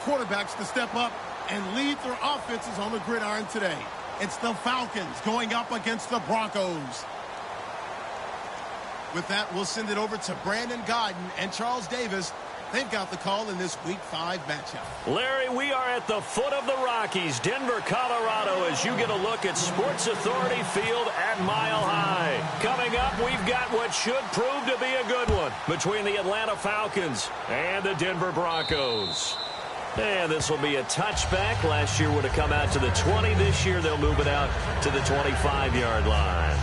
quarterbacks to step up and lead their offenses on the gridiron today. It's the Falcons going up against the Broncos. With that, we'll send it over to Brandon Godden and Charles Davis. They've got the call in this Week 5 matchup. Larry, we are at the foot of the Rockies, Denver, Colorado, as you get a look at Sports Authority Field at Mile High. Coming up, we've got what should prove to be a good one between the Atlanta Falcons and the Denver Broncos. And this will be a touchback. Last year would have come out to the 20. This year they'll move it out to the 25-yard line.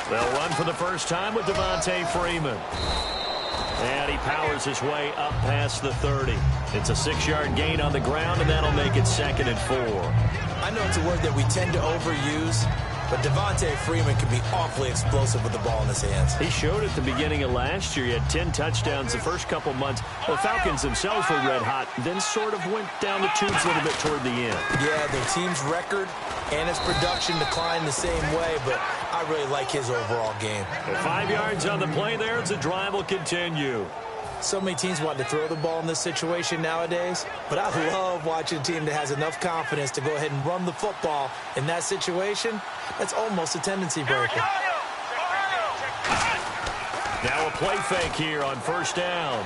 They'll run for the first time with Devontae Freeman. And he powers his way up past the 30. It's a 6-yard gain on the ground, and that'll make it 2nd and 4. I know it's a word that we tend to overuse, but Devontae Freeman can be awfully explosive with the ball in his hands. He showed at the beginning of last year. He had 10 touchdowns the first couple months. The Falcons themselves were red hot, then sort of went down the tubes a little bit toward the end. Yeah, their team's record and his production declined the same way, but I really like his overall game. At 5 yards on the play there, the drive will continue. So many teams want to throw the ball in this situation nowadays, but I love watching a team that has enough confidence to go ahead and run the football in that situation. That's almost a tendency breaker. Now a play fake here on first down.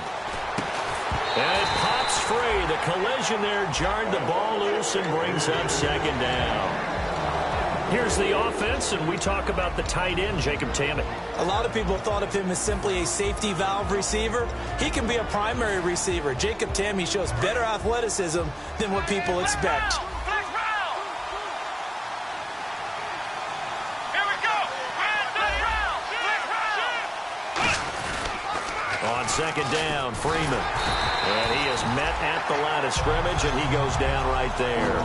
And it pops free. The collision there jarred the ball loose and brings up 2nd down. Here's the offense, and we talk about the tight end, Jacob Tammy. A lot of people thought of him as simply a safety valve receiver. He can be a primary receiver. Jacob Tammy shows better athleticism than what people expect. On 2nd down, Freeman. And he is met at the line of scrimmage, and he goes down right there.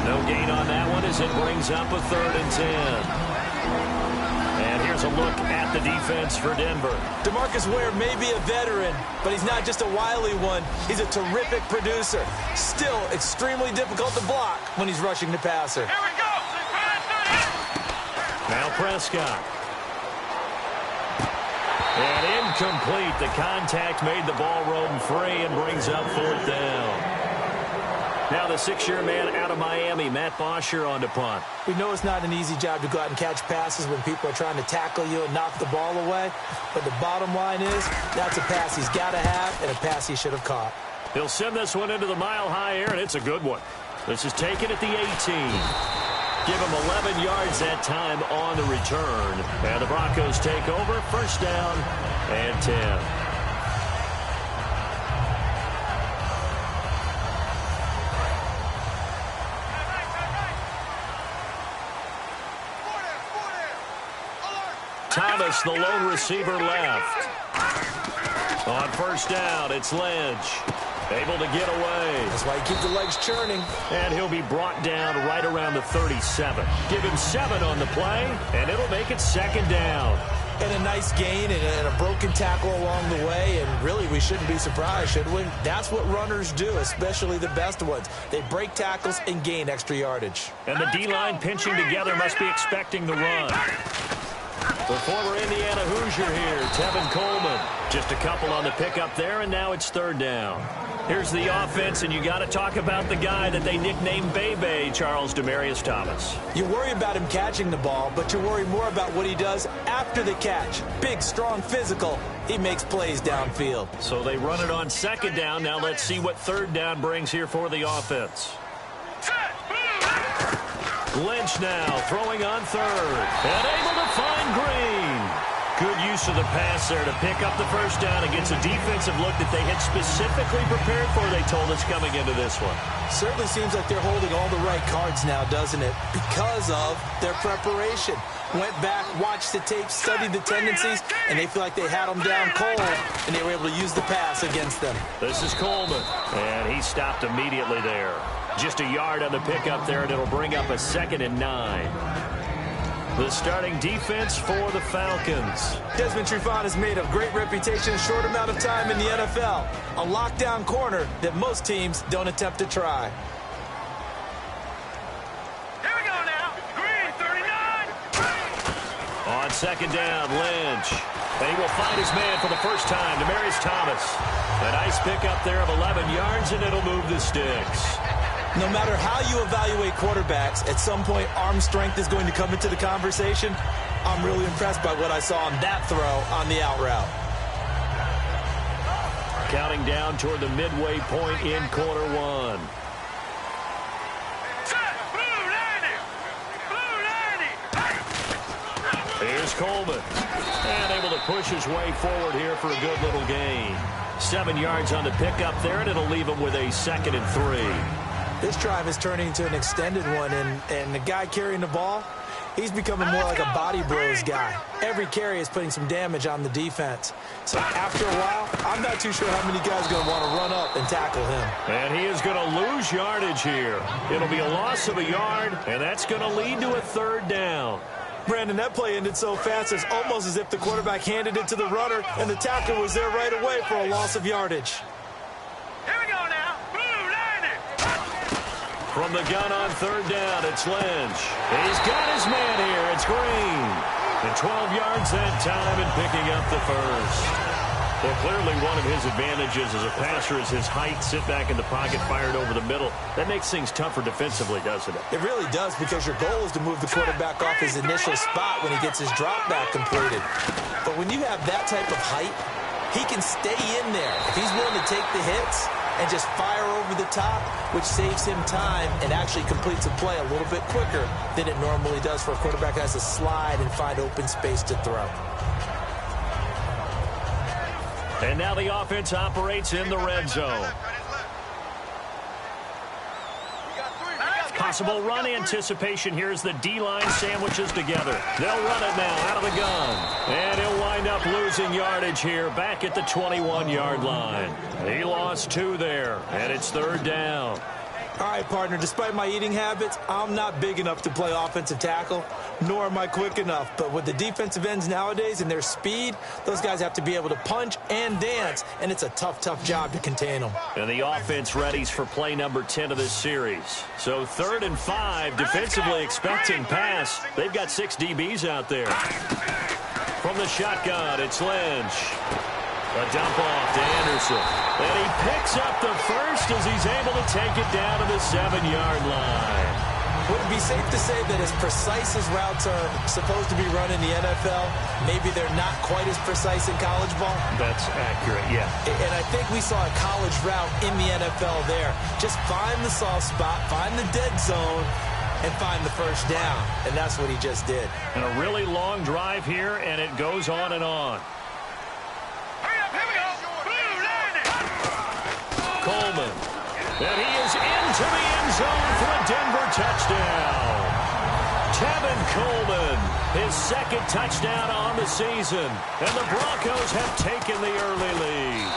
No gain on that one as it brings up a 3rd and 10. And here's a look at the defense for Denver. DeMarcus Ware may be a veteran, but he's not just a wily one. He's a terrific producer. Still extremely difficult to block when he's rushing the passer. Here we go! Now Prescott. And incomplete. The contact made the ball roam free and brings up 4th down. Now the 6-year man out of Miami, Matt Bosher, on to punt. We know it's not an easy job to go out and catch passes when people are trying to tackle you and knock the ball away. But the bottom line is, that's a pass he's got to have and a pass he should have caught. He'll send this one into the mile-high air, and it's a good one. This is taken at the 18. Give him 11 yards that time on the return. And the Broncos take over, 1st down and 10. Thomas, the lone receiver, left. On 1st down, it's Ledge. Able to get away. That's why you keep the legs churning. And he'll be brought down right around the 37. Give him 7 on the play, and it'll make it 2nd down. And a nice gain and a broken tackle along the way, and really we shouldn't be surprised, should we? That's what runners do, especially the best ones. They break tackles and gain extra yardage. And the D-line pinching together must be expecting the run. The former Indiana Hoosier here, Tevin Coleman. Just a couple on the pickup there, and now it's 3rd down. Here's the offense, and you got to talk about the guy that they nicknamed Bebe, Charles Demarius Thomas. You worry about him catching the ball, but you worry more about what he does after the catch. Big, strong, physical. He makes plays downfield. So they run it on 2nd down. Now let's see what 3rd down brings here for the offense. Lynch now throwing on 3rd. And able to find Green. Good use of the pass there to pick up the 1st down against a defensive look that they had specifically prepared for, they told us, coming into this one. Certainly seems like they're holding all the right cards now, doesn't it? Because of their preparation. Went back, watched the tape, studied the tendencies, and they feel like they had them down cold, and they were able to use the pass against them. This is Coleman. And he's stopped immediately there. Just a yard on the pickup there, and it'll bring up a 2nd and 9. The starting defense for the Falcons. Desmond Trufant has made a great reputation in a short amount of time in the NFL. A lockdown corner that most teams don't attempt to try. Here we go now. Green, 39. On 2nd down, Lynch. And he will find his man for the first time, Demaryius Thomas. A nice pickup there of 11 yards, and it'll move the sticks. No matter how you evaluate quarterbacks, at some point arm strength is going to come into the conversation. I'm really impressed by what I saw on that throw on the out route. Counting down toward the midway point in quarter 1. Here's Coleman. And able to push his way forward here for a good little gain. 7 yards on the pickup there, and it'll leave him with a 2nd and 3. This drive is turning into an extended one, and the guy carrying the ball, he's becoming more like a body blows guy. Every carry is putting some damage on the defense. So after a while, I'm not too sure how many guys are going to want to run up and tackle him. And he is going to lose yardage here. It'll be a loss of a yard, and that's going to lead to a 3rd down. Brandon, that play ended so fast, it's almost as if the quarterback handed it to the runner, and the tackler was there right away for a loss of yardage. Here we go now. From the gun on 3rd down, it's Lynch. He's got his man here. It's Green. And 12 yards that time and picking up the 1st. Well, clearly one of his advantages as a passer is his height. Sit back in the pocket, fired over the middle. That makes things tougher defensively, doesn't it? It really does, because your goal is to move the quarterback off his initial spot when he gets his drop back completed. But when you have that type of height, he can stay in there. If he's willing to take the hits and just fire over the top, which saves him time and actually completes a play a little bit quicker than it normally does for a quarterback that has to slide and find open space to throw. And now the offense operates in the red zone. Possible run anticipation here as the D-line sandwiches together. They'll run it now out of the gun. And he'll wind up losing yardage here back at the 21-yard line. He lost 2 there, and it's 3rd down. All right, partner, despite my eating habits, I'm not big enough to play offensive tackle, nor am I quick enough. But with the defensive ends nowadays and their speed, those guys have to be able to punch and dance, and it's a tough, tough job to contain them. And the offense readies for play number 10 of this series. So 3rd and 5, defensively expecting pass. They've got 6 DBs out there. From the shotgun, it's Lynch. A dump off to Anderson. And he picks up the 1st as he's able to take it down to the 7-yard line. Would it be safe to say that as precise as routes are supposed to be run in the NFL, maybe they're not quite as precise in college ball? That's accurate, yeah. And I think we saw a college route in the NFL there. Just find the soft spot, find the dead zone, and find the 1st down. And that's what he just did. And a really long drive here, and it goes on and on. Coleman. And he is into the end zone for a Denver touchdown. Tevin Coleman, his 2nd touchdown on the season. And the Broncos have taken the early lead.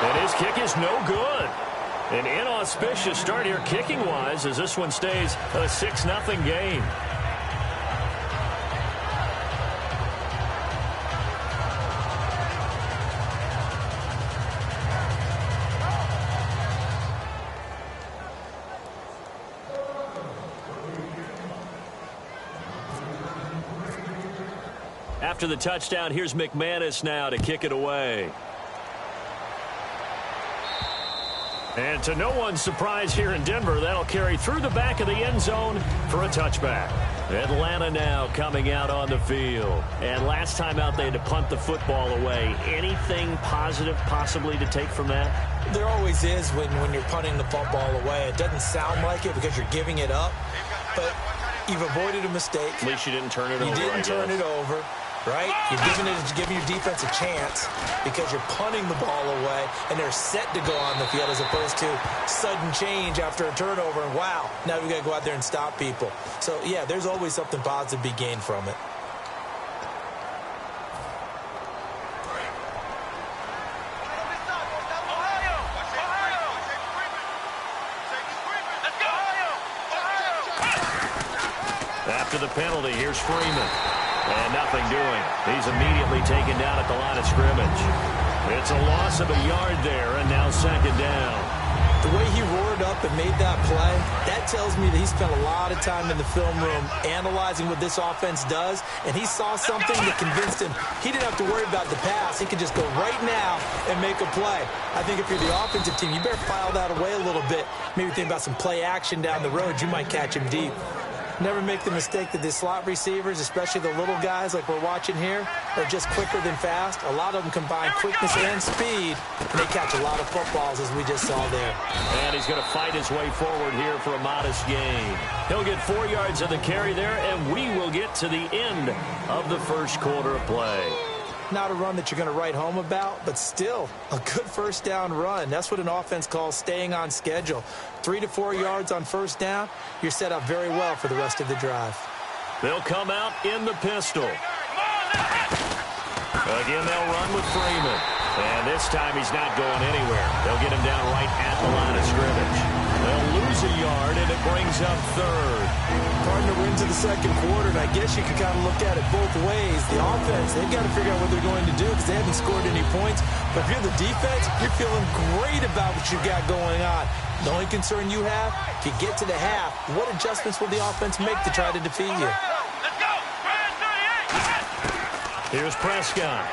And his kick is no good. An inauspicious start here kicking-wise as this one stays a 6-0 game. After the touchdown, here's McManus now to kick it away. And to no one's surprise here in Denver, that'll carry through the back of the end zone for a touchback. Atlanta now coming out on the field. And last time out, they had to punt the football away. Anything positive possibly to take from that? There always is when you're punting the football away. It doesn't sound like it because you're giving it up, but you've avoided a mistake. At least you didn't turn it over. You didn't turn it over. Right? You're giving your defense a chance because you're punting the ball away and they're set to go on the field as opposed to sudden change after a turnover and wow, now we got to go out there and stop people. So, yeah, there's always something positive to be gained from it. after the penalty. Here's Freeman. And nothing doing. He's immediately taken down at the line of scrimmage. It's a loss of a yard there, and now second down. The way he roared up and made that play, that tells me that he spent a lot of time in the film room analyzing what this offense does, and he saw something that convinced him he didn't have to worry about the pass. He could just go right now and make a play. I think if you're the offensive team, you better file that away a little bit. Maybe think about some play action down the road. You might catch him deep. Never make the mistake that the slot receivers, especially the little guys like we're watching here, are just quicker than fast. A lot of them combine quickness and speed, and they catch a lot of footballs, as we just saw there. And he's going to fight his way forward here for a modest gain. He'll get 4 yards of the carry there, and we will get to the end of the first quarter of play. Not a run that you're going to write home about, but still a good first down run. That's what an offense calls staying on schedule. 3 to 4 yards on first down, you're set up very well for the rest of the drive. They'll come out in the pistol. Again, they'll run with Freeman. And this time he's not going anywhere. They'll get him down right at the line of scrimmage. They'll lose a yard, and it brings up third. Partner wins in the second quarter, and I guess you can kind of look at it both ways. The offense, they've got to figure out what they're going to do because they haven't scored any points. But if you're the defense, you're feeling great about what you've got going on. The only concern you have, if you get to the half, what adjustments will the offense make to try to defeat you? Let's go! Here's Prescott.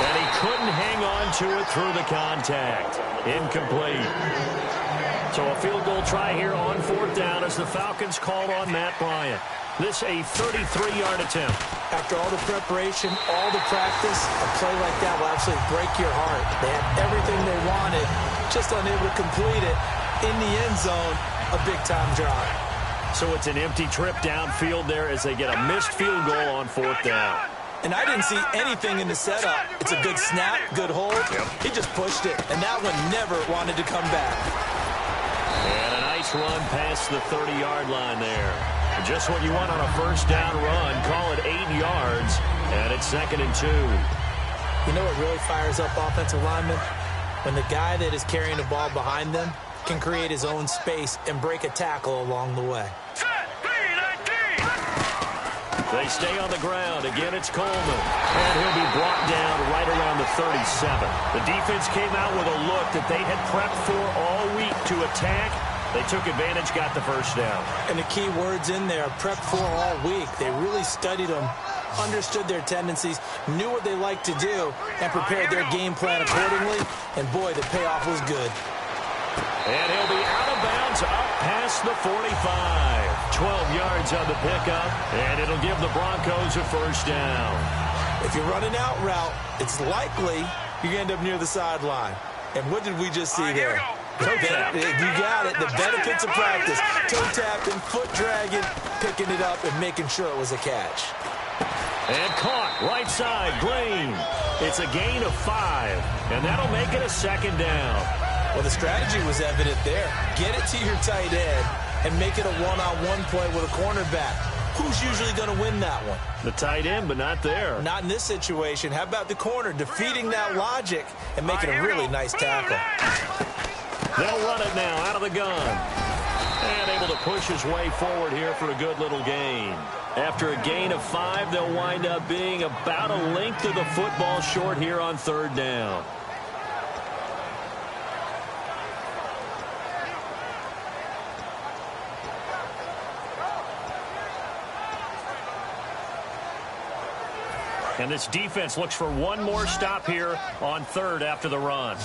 And he couldn't hang on to it through the contact. Incomplete. So a field goal try here on fourth down as the Falcons called on Matt Bryant. This a 33-yard attempt. After all the preparation, all the practice, a play like that will absolutely break your heart. They had everything they wanted, just unable to complete it. In the end zone, a big-time drop. So it's an empty trip downfield there as they get a missed field goal on fourth down. And I didn't see anything in the setup. It's a good snap, good hold. Yep. He just pushed it, and that one never wanted to come back. And a nice run past the 30-yard line there. Just what you want on a first down run. Call it 8 yards, and it's 2nd and 2. You know what really fires up offensive linemen? When the guy that is carrying the ball behind them can create his own space and break a tackle along the way. They stay on the ground. Again, it's Coleman. And he'll be brought down right around the 37. The defense came out with a look that they had prepped for all week to attack. They took advantage, got the first down. And the key words in there, prepped for all week. They really studied them, understood their tendencies, knew what they liked to do, and prepared their game plan accordingly. And boy, the payoff was good. And he'll be out of bounds up past the 45. 12 yards on the pickup, and it'll give the Broncos a first down. If you run an out route, it's likely you end up near the sideline. And what did we just see there? Toe tap. You got it. The benefits of practice. Toe tapping, foot dragging, picking it up, and making sure it was a catch. And caught, right side, Glean. It's a gain of 5, and that'll make it a second down. Well, the strategy was evident there. Get it to your tight end and make it a one-on-one play with a cornerback. Who's usually going to win that one? The tight end, but not there. Not in this situation. How about the corner defeating that logic and making a really nice tackle? They'll run it now out of the gun. And able to push his way forward here for a good little gain. After a gain of 5, they'll wind up being about a length of the football short here on third down. And this defense looks for one more stop here on third after the run. Here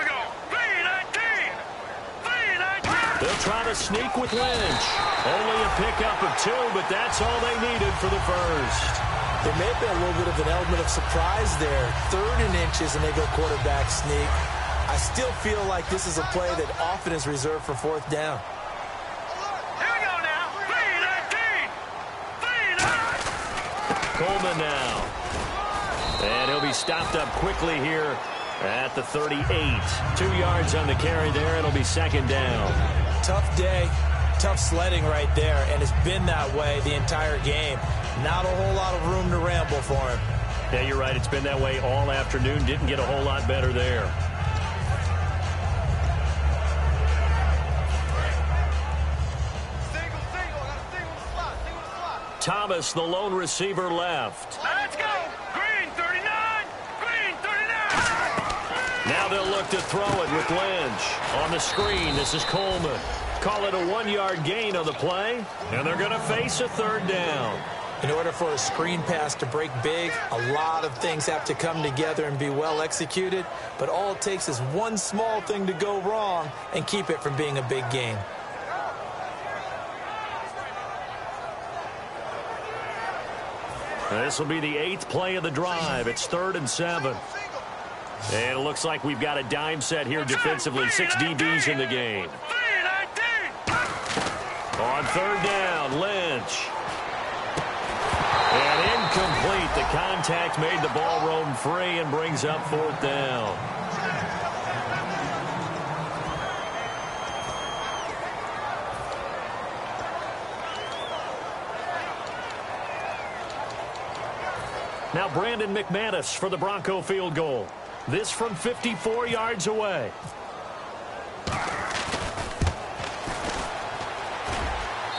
we go. 3-19. They'll try to sneak with Lynch. Only a pickup of 2, but that's all they needed for the first. There may have been a little bit of an element of surprise there. 3rd and inches, and they go quarterback sneak. I still feel like this is a play that often is reserved for fourth down. Here we go now. 3-19. Coleman now. And he'll be stopped up quickly here at the 38. 2 yards on the carry there. It'll be second down. Tough day, tough sledding right there, and it's been that way the entire game. Not a whole lot of room to ramble for him. Yeah, you're right. It's been that way all afternoon. Didn't get a whole lot better there. Thomas, the lone receiver, left. Let's go. Green 39. Green 39. Now they'll look to throw it with Lynch. On the screen, this is Coleman. Call it a 1-yard gain on the play, and they're going to face a third down. In order for a screen pass to break big, a lot of things have to come together and be well executed, but all it takes is one small thing to go wrong and keep it from being a big gain. This will be the 8th play of the drive. It's 3rd and 7. And it looks like we've got a dime set here defensively. 6 DBs in the game. On 3rd down, Lynch. And incomplete. The contact made the ball roam free and brings up 4th down. Now Brandon McManus for the Bronco field goal. This from 54 yards away.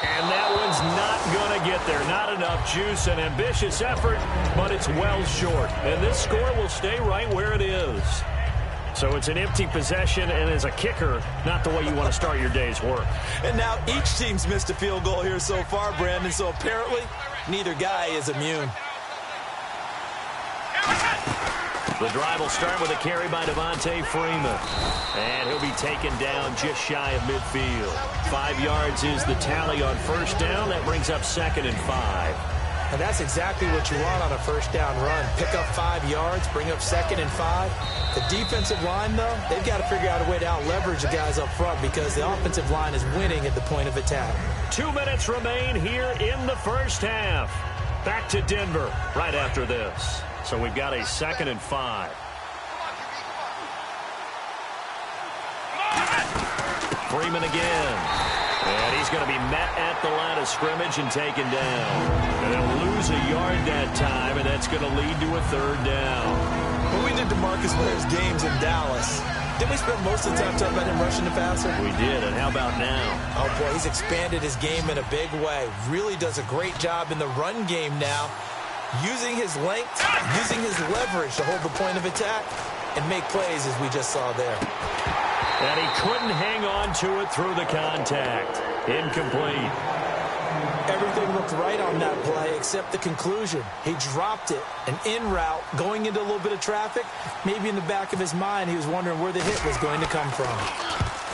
And that one's not going to get there. Not enough juice. An ambitious effort, but it's well short. And this score will stay right where it is. So it's an empty possession, and as a kicker, not the way you want to start your day's work. And now each team's missed a field goal here so far, Brandon, so apparently neither guy is immune. The drive will start with a carry by Devontae Freeman. And he'll be taken down just shy of midfield. 5 yards is the tally on 1st down. That brings up 2nd and 5. And that's exactly what you want on a 1st down run. Pick up 5 yards, bring up 2nd and 5. The defensive line, though, they've got to figure out a way to out-leverage the guys up front because the offensive line is winning at the point of attack. 2 minutes remain here in the 1st half. Back to Denver right after this. So we've got a 2nd and 5. Freeman again. And he's going to be met at the line of scrimmage and taken down. And they'll lose a yard that time, and that's going to lead to a 3rd down. When we did DeMarcus Ware's games in Dallas, didn't we spend most of the time talking about him rushing the passer? We did, and how about now? Oh, boy, he's expanded his game in a big way. Really does a great job in the run game now. Using his length, using his leverage to hold the point of attack and make plays as we just saw there. And he couldn't hang on to it through the contact. Incomplete. Everything looked right on that play except the conclusion. He dropped it, an in route, going into a little bit of traffic. Maybe in the back of his mind he was wondering where the hit was going to come from.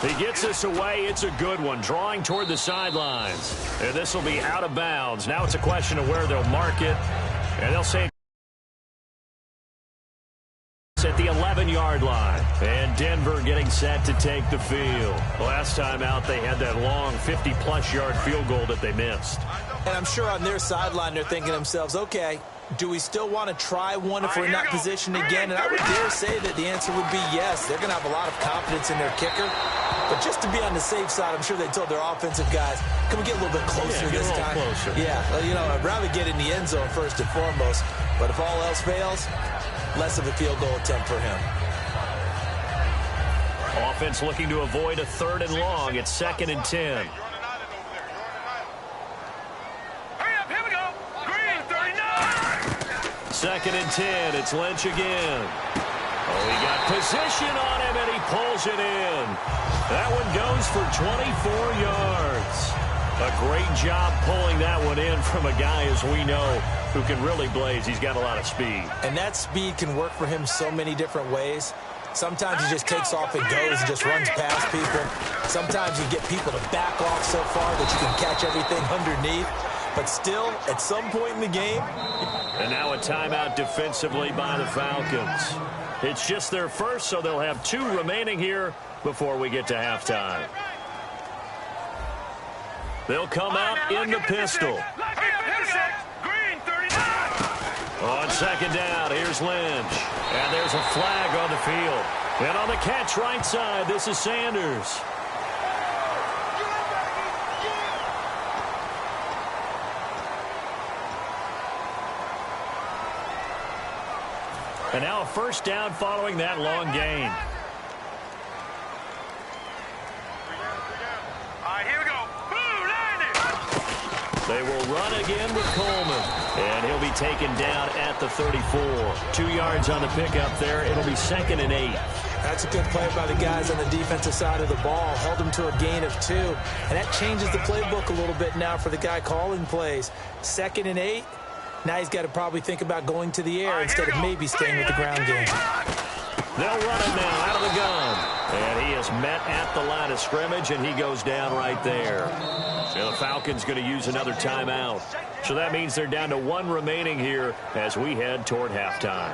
He gets this away. It's a good one. Drawing toward the sidelines. And this will be out of bounds. Now it's a question of where they'll mark it. And they'll say it's at the 11-yard line. And Denver getting set to take the field. Last time out, they had that long 50-plus yard field goal that they missed. And I'm sure on their sideline they're thinking to themselves, okay, do we still want to try one if we're in that position again? And I would dare say that the answer would be yes. They're going to have a lot of confidence in their kicker. But just to be on the safe side, I'm sure they told their offensive guys, can we get a little bit closer this time? Closer. Yeah, well, you know, I'd rather get in the end zone first and foremost. But if all else fails, less of a field goal attempt for him. Offense looking to avoid a 3rd and long. It's 2nd and 10. Hurry up, here we go. Green 39. 2nd and 10. It's Lynch again. Oh, he got position on him, and he pulls it in. That one goes for 24 yards. A great job pulling that one in from a guy, as we know, who can really blaze. He's got a lot of speed. And that speed can work for him so many different ways. Sometimes he just takes off and goes and just runs past people. Sometimes you get people to back off so far that you can catch everything underneath. But still, at some point in the game. And now a timeout defensively by the Falcons. It's just their first, so they'll have 2 remaining here before we get to halftime. They'll come out in the pistol. Green 39. On 2nd down, here's Lynch. And there's a flag on the field. And on the catch right side, this is Sanders. And now a 1st down following that long gain. They will run again with Coleman. And he'll be taken down at the 34. 2 yards on the pickup there. It'll be 2nd and 8. That's a good play by the guys on the defensive side of the ball. Held them to a gain of 2. And that changes the playbook a little bit now for the guy calling plays. 2nd and 8. Now he's got to probably think about going to the air instead of maybe staying with the ground game. They'll run it now out of the gun. And he is met at the line of scrimmage, and he goes down right there. And the Falcons going to use another timeout. So that means they're down to 1 remaining here as we head toward halftime.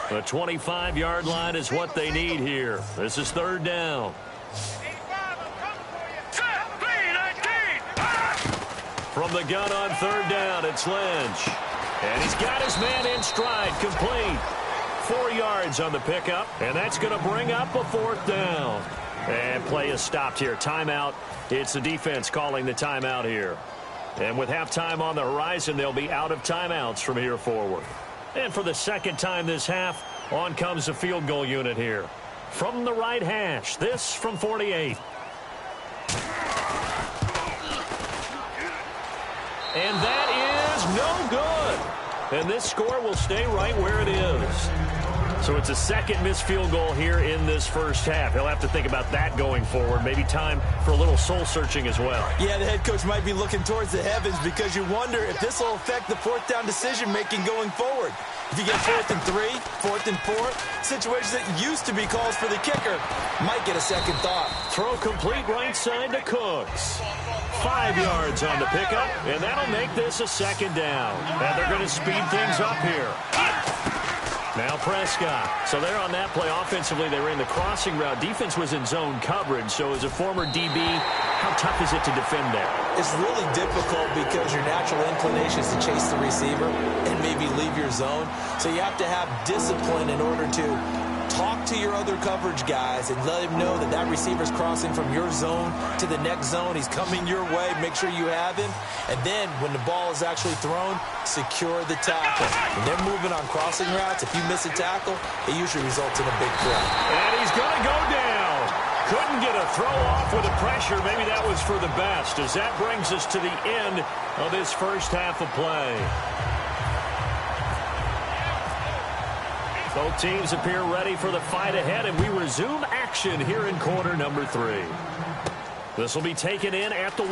The 25-yard line is what they need here. This is 3rd down. From the gun on 3rd down, it's Lynch. And he's got his man in stride, complete. 4 yards on the pickup, and that's going to bring up a 4th down. And play is stopped here. Timeout. It's the defense calling the timeout here. And with halftime on the horizon, they'll be out of timeouts from here forward. And for the 2nd time this half, on comes the field goal unit here. From the right hash, this from 48. And that is no good. And this score will stay right where it is. So it's a 2nd missed field goal here in this first half. He'll have to think about that going forward. Maybe time for a little soul-searching as well. Yeah, the head coach might be looking towards the heavens because you wonder if this will affect the 4th down decision-making going forward. If you get 4th and 3, 4th and 4, situations that used to be calls for the kicker might get a second thought. Throw complete right side to Cooks. 5 yards on the pickup, and that'll make this a 2nd down. And they're going to speed things up here. Now Prescott. So they're on that play offensively. They ran the crossing route. Defense was in zone coverage. So as a former DB, how tough is it to defend that? It's really difficult because your natural inclination is to chase the receiver and maybe leave your zone. So you have to have discipline in order to talk to your other coverage guys and let him know that that receiver's crossing from your zone to the next zone. He's coming your way. Make sure you have him. And then when the ball is actually thrown, secure the tackle. When they're moving on crossing routes, if you miss a tackle, it usually results in a big play. And he's going to go down. Couldn't get a throw off with the pressure. Maybe that was for the best, as that brings us to the end of this first half of play. Both teams appear ready for the fight ahead, and we resume action here in quarter number 3. This will be taken in at the 1.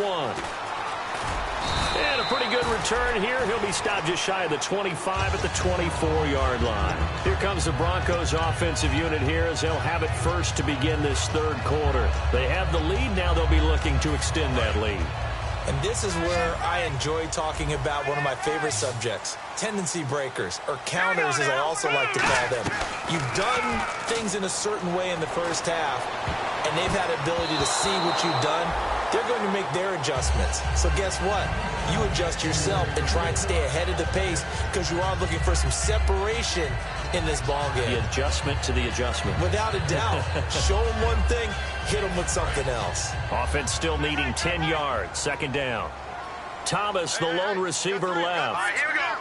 And a pretty good return here. He'll be stopped just shy of the 25 at the 24-yard line. Here comes the Broncos offensive unit here as they'll have it first to begin this 3rd quarter. They have the lead. Now they'll be looking to extend that lead. And this is where I enjoy talking about one of my favorite subjects, tendency breakers, or counters as I also like to call them. You've done things in a certain way in the first half, and they've had the ability to see what you've done. They're going to make their adjustments. So guess what? You adjust yourself and try and stay ahead of the pace because you are looking for some separation in this ball game. The adjustment to the adjustment. Without a doubt. Show them one thing, hit them with something else. Offense still needing 10 yards. 2nd down. Thomas, the lone receiver, left. All right, here we go.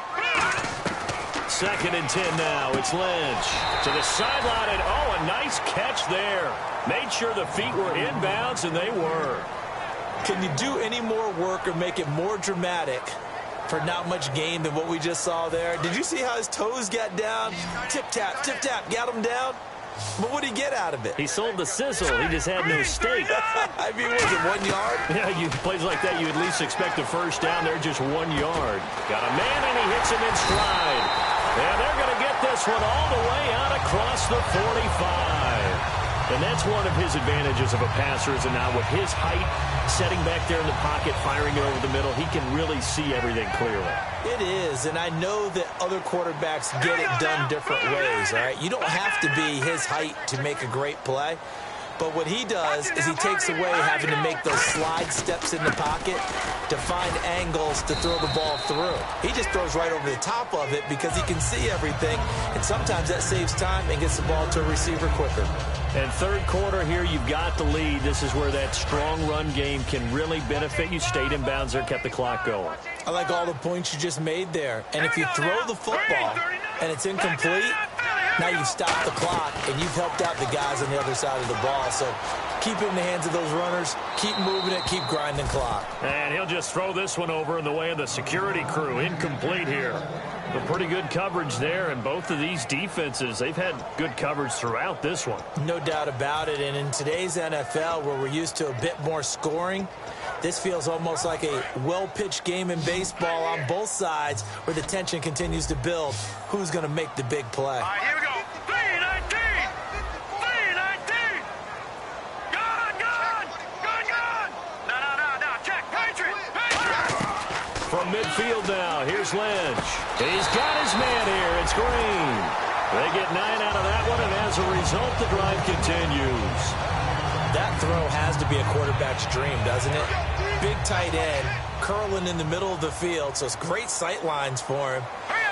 2nd and 10 now. It's Lynch to the sideline, and oh, a nice catch there. Made sure the feet were inbounds, and they were. Can you do any more work or make it more dramatic for not much gain than what we just saw there? Did you see how his toes got down? Tip-tap, got him down. But what did he get out of it? He sold the sizzle. He just had no steak. I mean, was it 1 yard? Yeah, plays like that, you at least expect a first down. They're just 1 yard. Got a man, and he hits him in stride. And they're going to get this one all the way out across the 45. And that's one of his advantages of a passer, is now with his height, setting back there in the pocket, firing it over the middle, he can really see everything clearly. It is, and I know that other quarterbacks get it done different ways, all right? You don't have to be his height to make a great play. But what he does is he takes away having to make those slide steps in the pocket to find angles to throw the ball through. He just throws right over the top of it because he can see everything, and sometimes that saves time and gets the ball to a receiver quicker. And 3rd quarter here, you've got the lead. This is where that strong run game can really benefit you. Stayed in bounds there, kept the clock going. I like all the points you just made there. And if you throw the football and it's incomplete, Now you've stopped the clock, and you've helped out the guys on the other side of the ball. So keep it in the hands of those runners. Keep moving it. Keep grinding clock. And he'll just throw this one over in the way of the security crew. Incomplete here. But pretty good coverage there, and both of these defenses, they've had good coverage throughout this one. No doubt about it, and in today's NFL, where we're used to a bit more scoring, this feels almost like a well-pitched game in baseball on both sides where the tension continues to build. Who's going to make the big play? All right, here we go. 319. 319. Gone. No. Check. Patriot. From midfield now, here's Lynch. He's got his man here. It's Green. They get 9 out of that one, and as a result, the drive continues. That throw has to be a quarterback's dream, doesn't it? Big tight end, curling in the middle of the field, so it's great sight lines for him.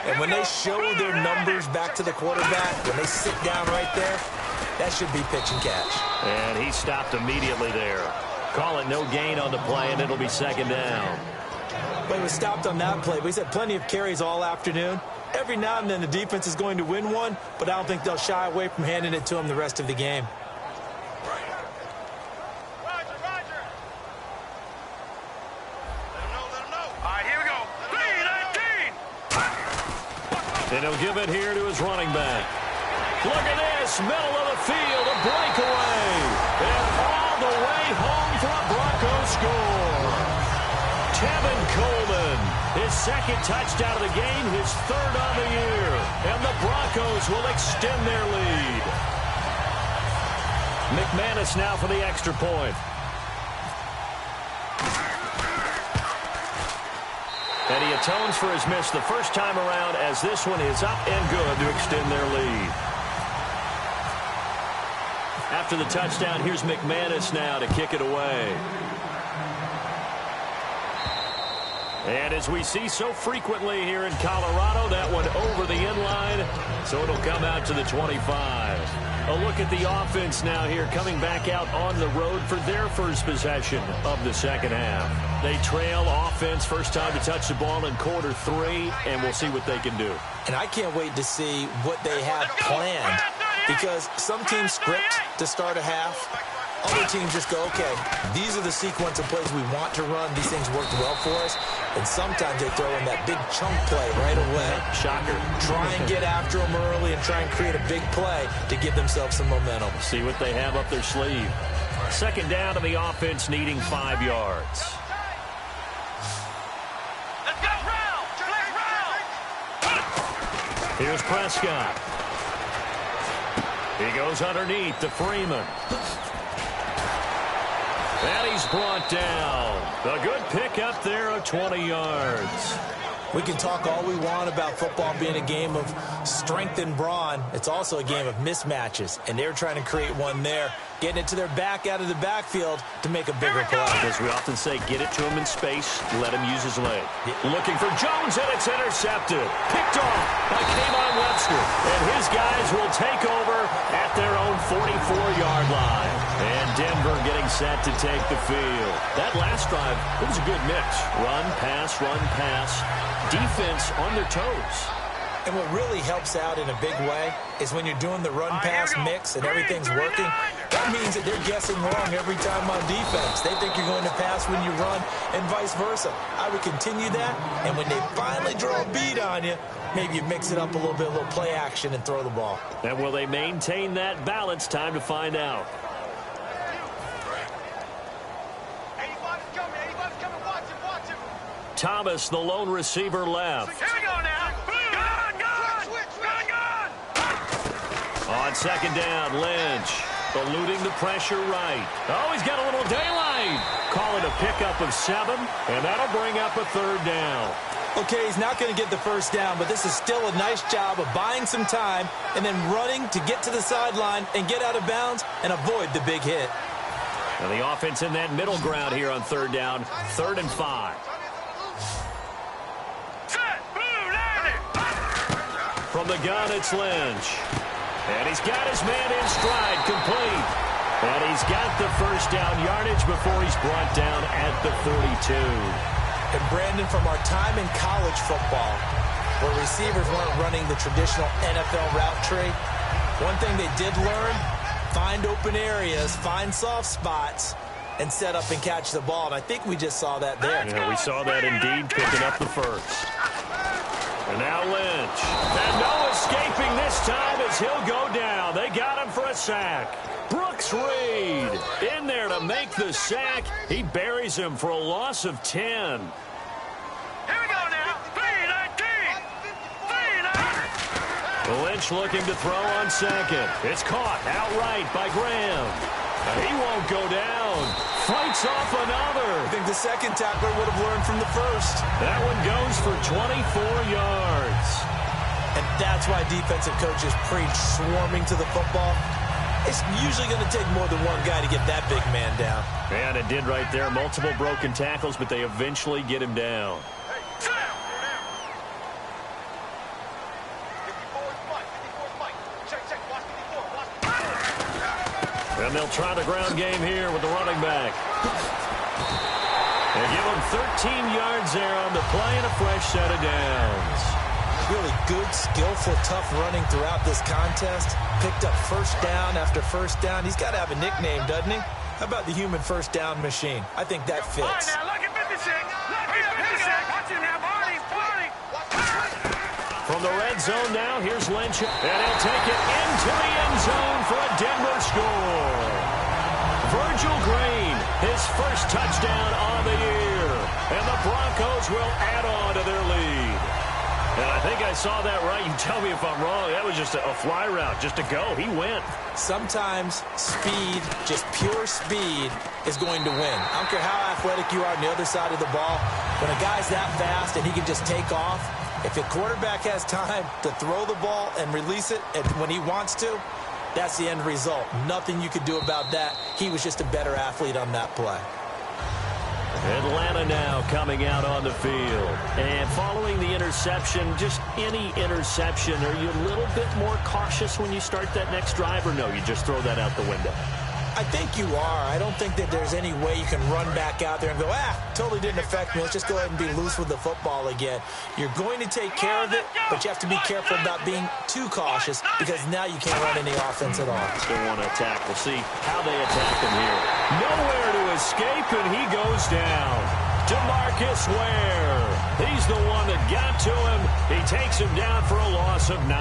And when they show their numbers back to the quarterback, when they sit down right there, that should be pitch and catch. And he stopped immediately there. Call it no gain on the play, and it'll be second down. But he was stopped on that play. But he's had plenty of carries all afternoon. Every now and then the defense is going to win one, but I don't think they'll shy away from handing it to him the rest of the game. And he'll give it here to his running back. Look at this, middle of the field, a breakaway. And all the way home for a Broncos score. Tevin Coleman, his second touchdown of the game, his third on the year. And the Broncos will extend their lead. McManus now for the extra point. And he atones for his miss the first time around as this one is up and good to extend their lead. After the touchdown, here's McManus now to kick it away. And as we see so frequently here in Colorado, that one over the end line, so it'll come out to the 25. A look at the offense now here, coming back out on the road for their first possession of the second half. They trail offense, first time to touch the ball in quarter 3, and we'll see what they can do. And I can't wait to see what they have planned, because some teams script to start a half. Other teams just go, okay, these are the sequence of plays we want to run. These things worked well for us. And sometimes they throw in that big chunk play right away. Shocker. Try and get after them early and try and create a big play to give themselves some momentum. See what they have up their sleeve. Second down to the offense, needing 5 yards. Let's go. Round. Here's Prescott. He goes underneath to Freeman. And he's brought down. A good pick up there of 20 yards. We can talk all we want about football being a game of strength and brawn. It's also a game of mismatches, and they're trying to create one there, getting it to their back out of the backfield to make a bigger play. As we often say, get it to him in space, let him use his leg. Looking for Jones, and it's intercepted. Picked off by Kayvon Webster. And his guys will take over at their own 44-yard line. And Denver getting set to take the field. That last drive, it was a good mix. Run, pass. Defense on their toes. And what really helps out in a big way is when you're doing the run-pass mix and everything's working, that means that they're guessing wrong every time on defense. They think you're going to pass when you run and vice versa. I would continue that, and when they finally draw a beat on you, maybe you mix it up a little bit, a little play action, and throw the ball. And will they maintain that balance? Time to find out. Thomas, the lone receiver, left. Here we go now. Gone. On second down, Lynch eluding the pressure right. Oh, he's got a little daylight. Call it a pickup of 7, and that'll bring up a third down. Okay, he's not going to get the first down, but this is still a nice job of buying some time and then running to get to the sideline and get out of bounds and avoid the big hit. And the offense in that middle ground here on third down, 3rd and 5. From the gun, it's Lynch. And he's got his man in stride, complete. And he's got the first down yardage before he's brought down at the 42. And Brandon, from our time in college football, where receivers weren't running the traditional NFL route tree, One thing they did learn, find open areas, find soft spots, and set up and catch the ball. And I think we just saw that there. Yeah, we saw that indeed, picking up the first. And now Lynch. And no escaping this time as he'll go down. They got him for a sack. Brooks Reed in there to make the sack. He buries him for a loss of 10. Here we go now. 3-19. 3-19. Lynch looking to throw on second. It's caught outright by Graham. He won't go down. Fights off another. I think the second tackler would have learned from the first. That one goes for 24 yards. And that's why defensive coaches preach swarming to the football. It's usually going to take more than one guy to get that big man down. And it did right there. Multiple broken tackles, but they eventually get him down. And they'll try the ground game here with the running back. They give him 13 yards there on the play and a fresh set of downs. Really good, skillful, tough running throughout this contest. Picked up first down after first down. He's got to have a nickname, doesn't he? How about the human first down machine? I think that fits. All right, now, look at 56. Look at 56. Watch him now, Barney. From the red zone now, here's Lynch. And he'll take it into the end zone for a Denver score. Virgil Green, his first touchdown on the year. And the Broncos will add on to their lead. And I think I saw that right. You tell me if I'm wrong. That was just a fly route, just to go. He went. Sometimes speed, just pure speed, is going to win. I don't care how athletic you are on the other side of the ball. When a guy's that fast and he can just take off, if the quarterback has time to throw the ball and release it when he wants to, that's the end result. Nothing you could do about that. He was just a better athlete on that play. Atlanta now coming out on the field. And following the interception, just any interception, are you a little bit more cautious when you start that next drive, or no, you just throw that out the window? I think you are. I don't think that there's any way you can run back out there and go, totally didn't affect me. Let's just go ahead and be loose with the football again. You're going to take care of it, but you have to be careful about being too cautious because now you can't run any offense at all. Still want to attack. We'll see how they attack him here. Nowhere to escape, and he goes down. DeMarcus Ware. He's the one that got to him. He takes him down for a loss of 9.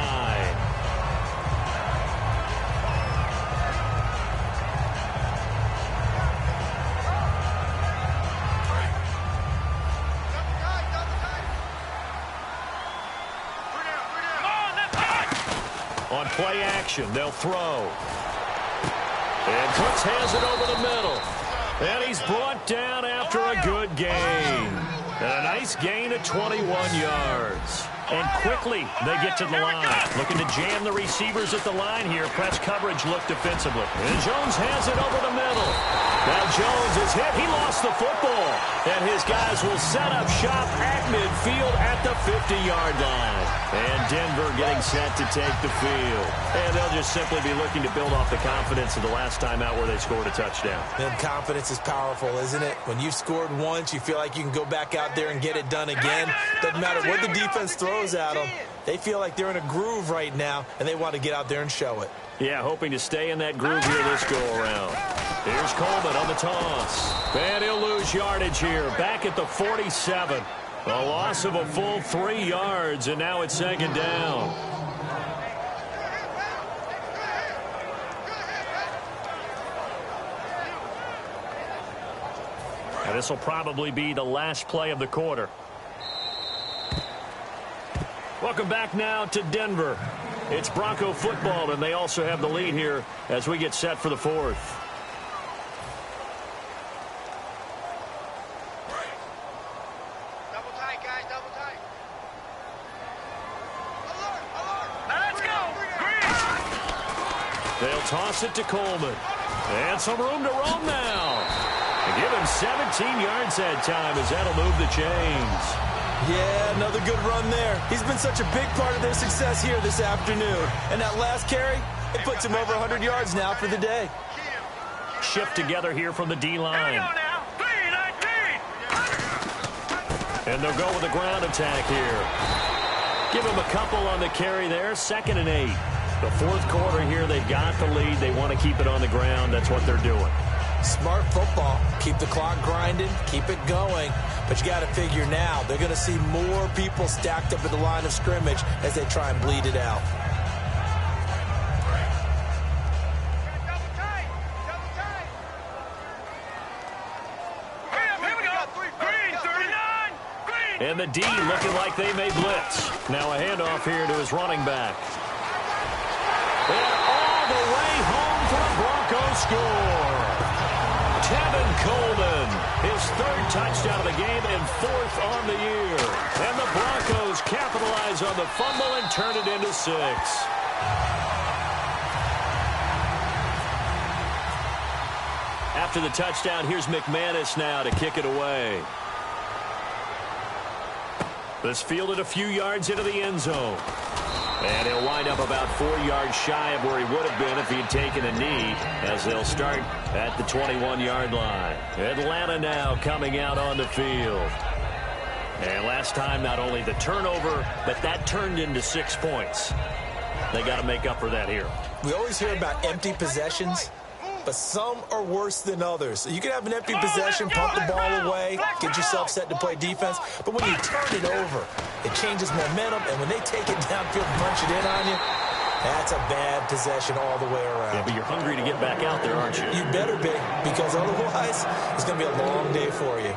On play action, they'll throw. And Cooks has it over the middle. And he's brought down after a good gain. And a nice gain of 21 yards. And quickly, they get to the line. Looking to jam the receivers at the line here. Press coverage look defensively. And Jones has it over the middle. Now Jones is hit. He lost the football. And his guys will set up shop at midfield at the 50-yard line. And Denver getting set to take the field. And they'll just simply be looking to build off the confidence of the last time out where they scored a touchdown. And confidence is powerful, isn't it? When you've scored once, you feel like you can go back out there and get it done again. Doesn't matter what the defense throws at them. They feel like they're in a groove right now, and they want to get out there and show it. Yeah, hoping to stay in that groove here this go-around. Here's Coleman on the toss. And he'll lose yardage here, back at the 47. A loss of a full 3 yards, and now it's second down. And this will probably be the last play of the quarter. Welcome back now to Denver. It's Bronco football, and they also have the lead here as we get set for the fourth. Double tight, guys, double tight. Alert, alert. Now let's go. Green. They'll toss it to Coleman. And some room to roam now. And give him 17 yards that time as that'll move the chains. Yeah, another good run there. He's been such a big part of their success here this afternoon. And that last carry, it puts him over 100 yards now for the day. Shift together here from the D-line. Here we go now. 3-19. And they'll go with a ground attack here. Give him a couple on the carry there. 2nd and 8. The fourth quarter here, they've got the lead. They want to keep it on the ground. That's what they're doing. Smart football. Keep the clock grinding. Keep it going. But you got to figure now, they're going to see more people stacked up at the line of scrimmage as they try and bleed it out. And the D looking like they may blitz. Now a handoff here to his running back. And all the way home for a Broncos score. Tevin Coleman, his third touchdown of the game and fourth on the year. And the Broncos capitalize on the fumble and turn it into 6. After the touchdown, here's McManus now to kick it away. This fielded a few yards into the end zone. And he'll wind up about 4 yards shy of where he would have been if he'd taken a knee, as they'll start at the 21-yard line. Atlanta now coming out on the field. And last time, not only the turnover, but that turned into 6 points. They got to make up for that here. We always hear about empty possessions, but some are worse than others. So you can have an empty possession, pump the ball away, get yourself set to play defense, but when you turn it over, it changes momentum, and when they take it downfield and punch it in on you, that's a bad possession all the way around. Yeah, but you're hungry to get back out there, aren't you? You better be, because otherwise, it's going to be a long day for you.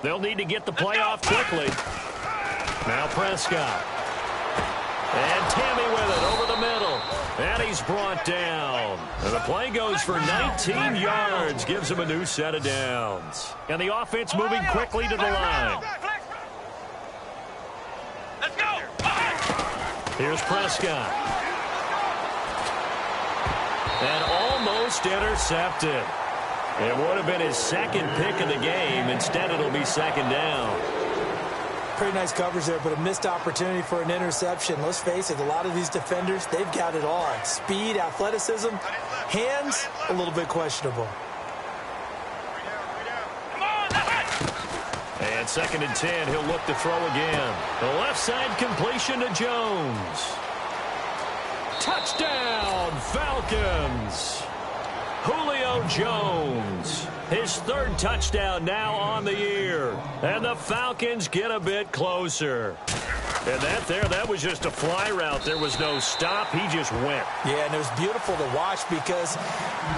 They'll need to get the play off quickly. Now Prescott. And Tammy with it over the middle. And he's brought down. And the play goes for 19 yards. Gives him a new set of downs. And the offense moving quickly to the line. Let's go. Here's Prescott. And almost intercepted. It would have been his second pick of the game. Instead, it'll be second down. Pretty nice coverage there, but a missed opportunity for an interception. Let's face it, a lot of these defenders, they've got it all. Speed, athleticism, hands, a little bit questionable. And 2nd and 10, he'll look to throw again. The left side completion to Jones. Touchdown, Falcons. Julio Jones, his third touchdown now on the year. And the Falcons get a bit closer. And that was just a fly route. There was no stop. He just went. Yeah, and it was beautiful to watch because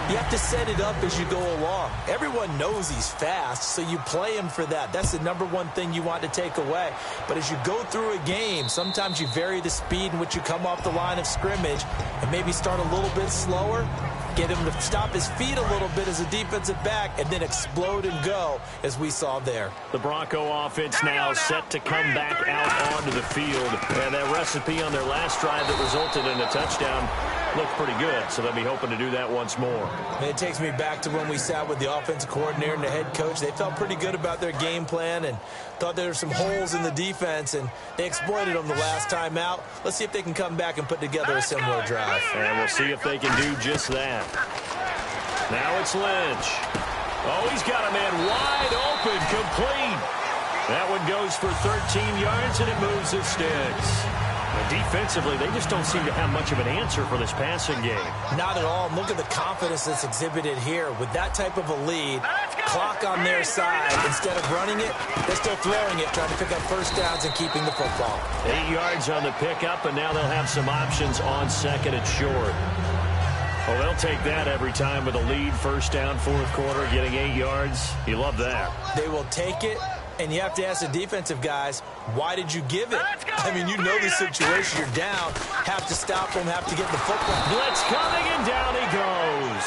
you have to set it up as you go along. Everyone knows he's fast, so you play him for that. That's the number one thing you want to take away. But as you go through a game, sometimes you vary the speed in which you come off the line of scrimmage and maybe start a little bit slower, get him to stop his feet a little bit as a defensive back, and then explode and go, as we saw there. The Bronco offense now set to come back out onto the field. And that recipe on their last drive that resulted in a touchdown looked pretty good, so they'll be hoping to do that once more. And it takes me back to when we sat with the offensive coordinator and the head coach. They felt pretty good about their game plan and thought there were some holes in the defense, and they exploited them the last time out. Let's see if they can come back and put together a similar drive. And we'll see if they can do just that. Now it's Lynch. Oh, he's got a man wide open, complete. That one goes for 13 yards, and it moves the sticks. And defensively, they just don't seem to have much of an answer for this passing game. Not at all. Look at the confidence that's exhibited here. With that type of a lead, clock on their side, instead of running it, they're still throwing it, trying to pick up first downs and keeping the football. 8 yards on the pickup, and now they'll have some options on second and short. Well, they'll take that every time with a lead, first down, fourth quarter, getting 8 yards. You love that. They will take it, and you have to ask the defensive guys, why did you give it? I mean, you know the situation. You're down. Have to stop them, have to get the football. Blitz coming, and down he goes.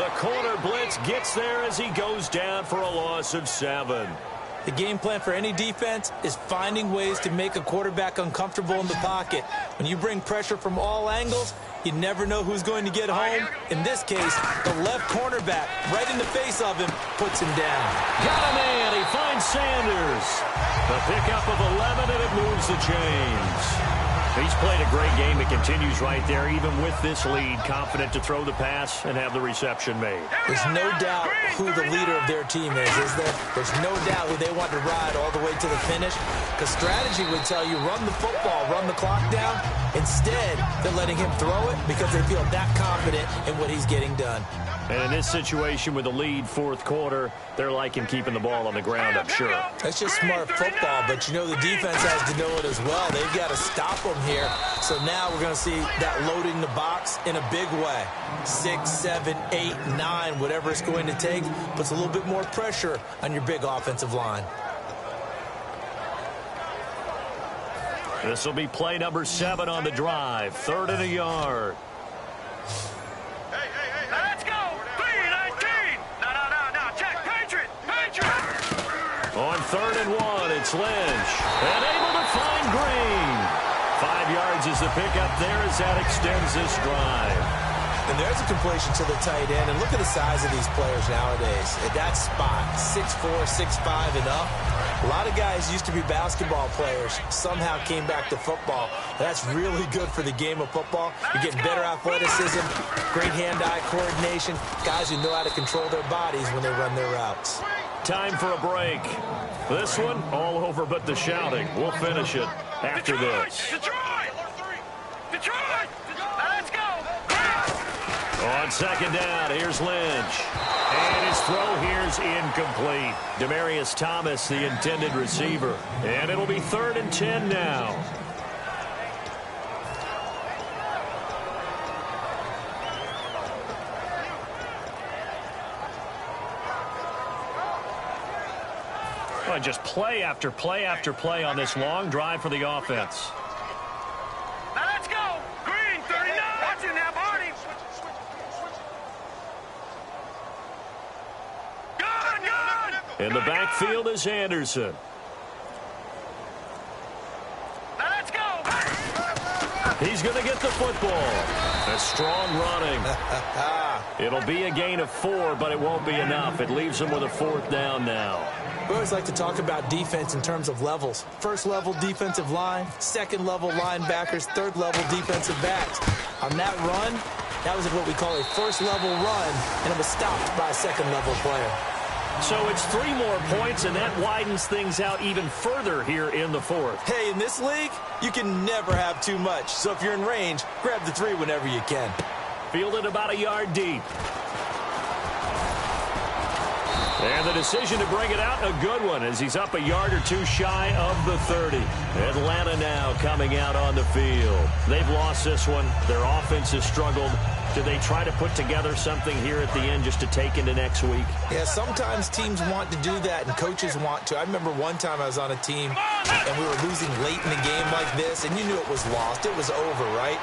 The corner blitz gets there as he goes down for a loss of 7. The game plan for any defense is finding ways to make a quarterback uncomfortable in the pocket. When you bring pressure from all angles, you never know who's going to get home. In this case, the left cornerback, right in the face of him, puts him down. Got a man. He finds Sanders. The pickup of 11, and it moves the chains. He's played a great game. It continues right there, even with this lead, confident to throw the pass and have the reception made. There's no doubt who the leader of their team is there? There's no doubt who they want to ride all the way to the finish, because strategy would tell you run the football, run the clock down. Instead, they're letting him throw it because they feel that confident in what he's getting done. And in this situation with the lead fourth quarter, they're liking keeping the ball on the ground, I'm sure. That's just smart football, but you know the defense has to know it as well. They've got to stop them here. So now we're going to see that loading the box in a big way. 6, 7, 8, 9, whatever it's going to take, puts a little bit more pressure on your big offensive line. This will be play number 7 on the drive. 3rd and a yard. On 3rd and 1, it's Lynch. And able to find Green. 5 yards is the pickup there as that extends this drive. And there's a completion to the tight end. And look at the size of these players nowadays. At that spot, 6'4", 6'5", and up. A lot of guys used to be basketball players, somehow came back to football. That's really good for the game of football. You're getting better athleticism, great hand-eye coordination, guys who know how to control their bodies when they run their routes. Time for a break. This one, all over but the shouting. We'll finish it after this. Detroit! Let's go! On 2nd down, here's Lynch. And his throw here's incomplete. Demaryius Thomas, the intended receiver. And it'll be 3rd and 10 now. Well, just play after play after play on this long drive for the offense. Now let's go! Green, 39! Watch it now, Barney! Good! In the backfield is Anderson. Now let's go! He's going to get the football. A strong running. It'll be a gain of 4, but it won't be enough. It leaves him with a 4th down now. We always like to talk about defense in terms of levels. 1st level defensive line, 2nd level linebackers, 3rd level defensive backs. On that run, that was what we call a 1st level run, and it was stopped by a 2nd level player. So it's 3 more points, and that widens things out even further here in the 4th. Hey, in this league, you can never have too much. So if you're in range, grab the 3 whenever you can. Fielded about a yard deep. And the decision to bring it out, a good one, as he's up a yard or 2 shy of the 30. Atlanta now coming out on the field. They've lost this one. Their offense has struggled. Do they try to put together something here at the end just to take into next week? Yeah, sometimes teams want to do that, and coaches want to. I remember one time I was on a team, and we were losing late in the game like this, and you knew it was lost. It was over, right?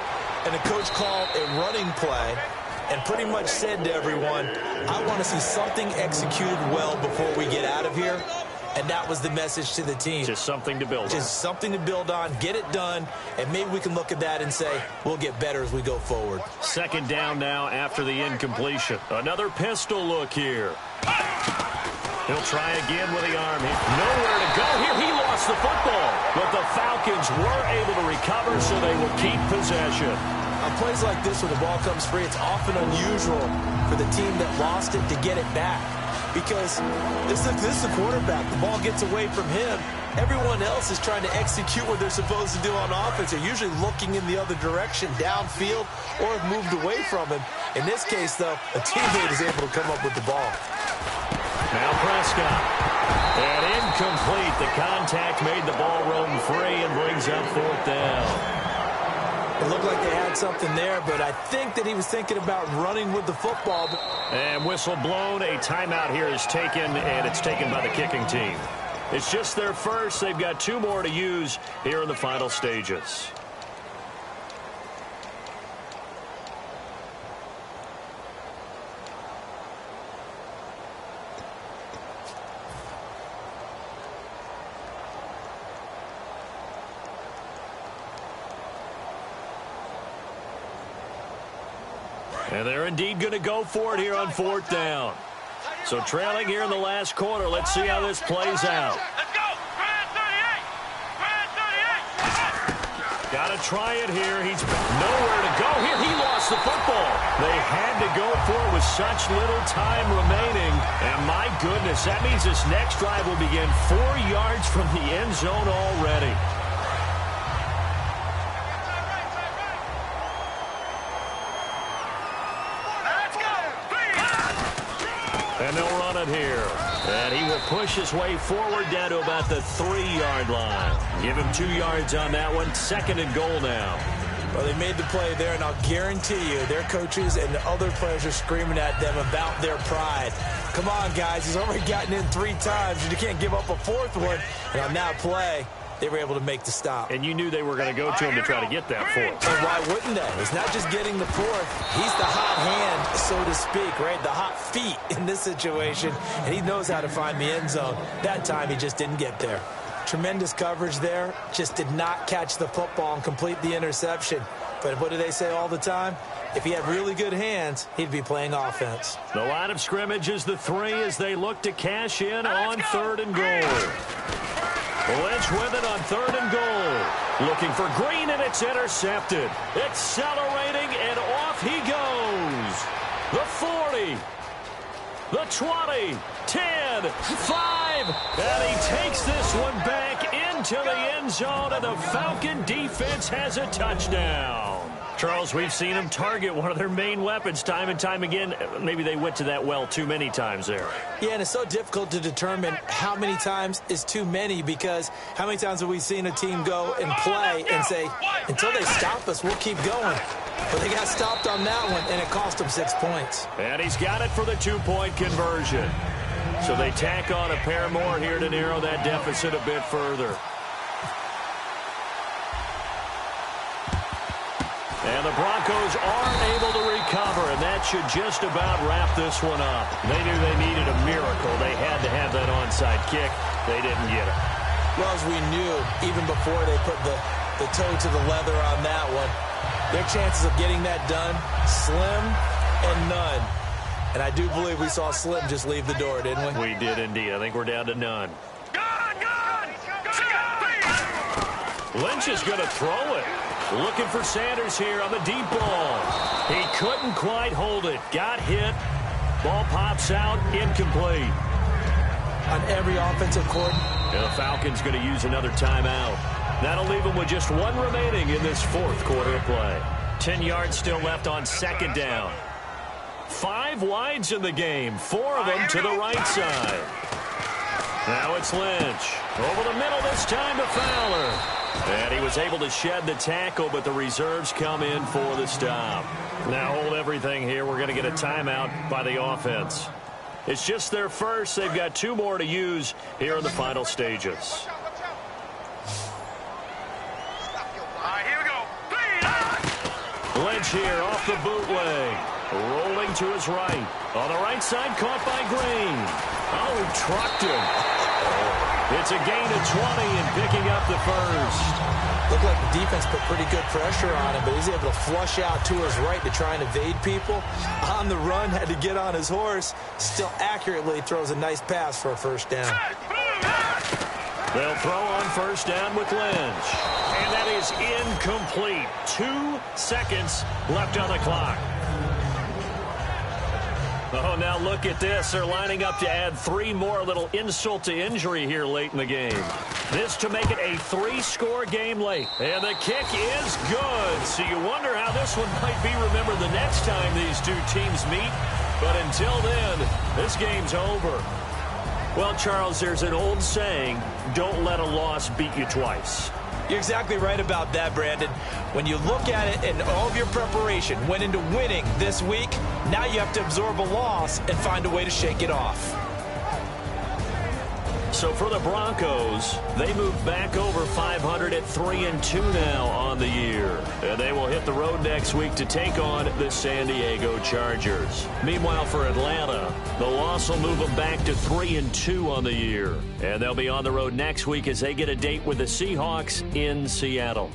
And the coach called a running play and pretty much said to everyone, I want to see something executed well before we get out of here. And that was the message to the team. Just something to build on. Just something to build on, get it done, and maybe we can look at that and say, we'll get better as we go forward. 2nd down now after the incompletion. Another pistol look here. He'll try again with the arm. Nowhere to go here. He lost the football. But the Falcons were able to recover, so they will keep possession. On plays like this where the ball comes free, it's often unusual for the team that lost it to get it back. Because this is the quarterback. The ball gets away from him. Everyone else is trying to execute what they're supposed to do on offense. They're usually looking in the other direction, downfield, or have moved away from him. In this case, though, a teammate is able to come up with the ball. Now Prescott. And incomplete. The contact made the ball roam free and brings up 4th down. It looked like they had something there, but I think that he was thinking about running with the football. And whistle blown. A timeout here is taken, and it's taken by the kicking team. It's just their first. They've got 2 more to use here in the final stages. And they're indeed going to go for it here on 4th down. So trailing here in the last quarter. Let's see how this plays out. Let's go. Brad 38. Brad 38. Got to try it here. He's nowhere to go here. He lost the football. They had to go for it with such little time remaining. And my goodness, that means this next drive will begin 4 yards from the end zone already. And they'll run it here. And he will push his way forward down to about the 3-yard line. Give him 2 yards on that one. 2nd and goal now. Well, they made the play there, and I'll guarantee you their coaches and the other players are screaming at them about their pride. Come on, guys. He's already gotten in 3 times. You can't give up a 4th one. And on that play, they were able to make the stop. And you knew they were going to go to him to try to get that 4th. And why wouldn't they? It's not just getting the 4th. He's the hot hand, so to speak, right? The hot feet in this situation. And he knows how to find the end zone. That time, he just didn't get there. Tremendous coverage there. Just did not catch the football and complete the interception. But what do they say all the time? If he had really good hands, he'd be playing offense. The line of scrimmage is the 3 as they look to cash in on 3rd and goal. Lynch with it on 3rd and goal. Looking for Green, and it's intercepted. Accelerating, and off he goes. The 40. The 20. 10. 5. And he takes this one back into the end zone, and the Falcon defense has a touchdown. Charles, we've seen them target one of their main weapons time and time again. Maybe they went to that well too many times there. Yeah, and it's so difficult to determine how many times is too many, because how many times have we seen a team go and play and say, until they stop us, we'll keep going. But they got stopped on that one, and it cost them 6 points. And he's got it for the 2-point conversion. So they tack on a pair more here to narrow that deficit a bit further. And the Broncos are able to recover, and that should just about wrap this one up. They knew they needed a miracle. They had to have that onside kick. They didn't get it. Well, as we knew, even before they put the toe to the leather on that one, their chances of getting that done, slim and none. And I do believe we saw Slim just leave the door, didn't we? We did indeed. I think we're down to none. Lynch is going to throw it. Looking for Sanders here on the deep ball. He couldn't quite hold it. Got hit. Ball pops out. Incomplete. On every offensive quarter. And the Falcons going to use another timeout. That'll leave them with just 1 remaining in this 4th quarter of play. 10 yards still left on 2nd down. 5 wides in the game. 4 of them to the right side. Now it's Lynch. Over the middle this time to Fowler. And he was able to shed the tackle, but the reserves come in for the stop. Now hold everything here. We're going to get a timeout by the offense. It's just their first. They've got 2 more to use here in the final stages. Here we go. Lynch here off the bootleg. Rolling to his right. On the right side, caught by Green. Oh, he trucked him. It's a gain of 20 and picking up the first. Looked like the defense put pretty good pressure on him, but he's able to flush out to his right to try and evade people. On the run, had to get on his horse. Still accurately throws a nice pass for a 1st down. They'll throw on 1st down with Lynch. And that is incomplete. 2 seconds left on the clock. Oh, now look at this. They're lining up to add 3 more. A little insult to injury here late in the game. This to make it a 3-score game late. And the kick is good. So you wonder how this one might be remembered the next time these 2 teams meet. But until then, this game's over. Well, Charles, there's an old saying, don't let a loss beat you twice. You're exactly right about that, Brandon. When you look at it and all of your preparation went into winning this week, now you have to absorb a loss and find a way to shake it off. So for the Broncos, they move back over 500 at 3-2 now on the year. And they will hit the road next week to take on the San Diego Chargers. Meanwhile, for Atlanta, the loss will move them back to 3-2 on the year. And they'll be on the road next week as they get a date with the Seahawks in Seattle.